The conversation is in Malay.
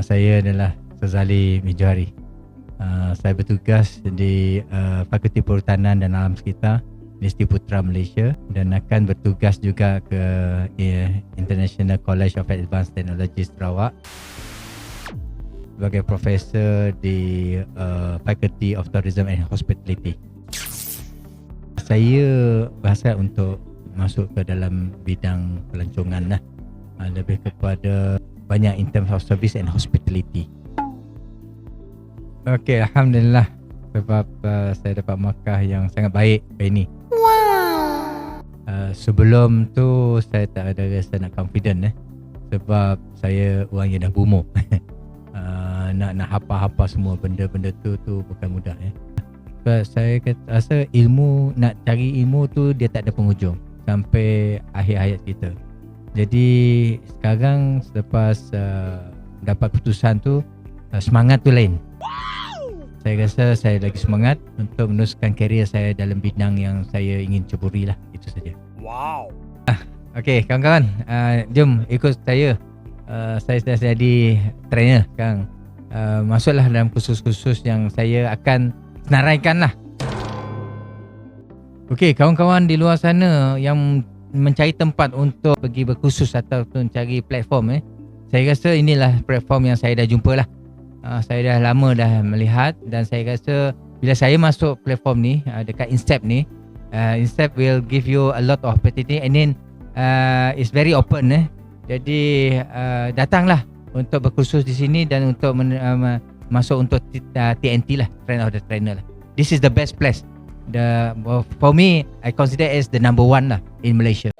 Nama saya adalah Sazali Mijuari. Saya bertugas di Fakulti Perhutanan dan Alam Sekitar Universiti Putra Malaysia dan akan bertugas juga ke International College of Advanced Technology Sarawak sebagai profesor di Faculty of Tourism and Hospitality. Saya berhasrat untuk masuk ke dalam bidang pelancongan lah, lebih kepada banyak in terms of service and hospitality. Okey, Alhamdulillah, sebab saya dapat markah yang sangat baik hari ini. Sebelum tu saya tak ada rasa nak confident sebab saya orang yang dah berumur. Nak hafal semua benda-benda tu bukan mudah Sebab saya rasa nak cari ilmu tu dia tak ada penghujung sampai akhir hayat kita. Jadi sekarang selepas dapat keputusan tu, semangat tu lain. Saya rasa saya lagi semangat untuk meneruskan karier saya dalam bidang yang saya ingin ceburi lah. Itu saja. Wow. Okey kawan-kawan, jom ikut saya. Saya sudah jadi trainer sekarang. Masuklah dalam kursus-kursus yang saya akan senaraikan lah. Okey, kawan-kawan di luar sana yang mencari tempat untuk pergi berkursus ataupun cari platform saya rasa inilah platform yang saya dah jumpa lah. Saya dah lama dah melihat dan saya rasa bila saya masuk platform ni dekat Instep ni, Instep will give you a lot of opportunity and then it's very open Jadi datanglah untuk berkursus di sini dan untuk masuk untuk TNT lah, Train of the Trainer lah. This is the best place. For me, I consider as the number one lah in Malaysia.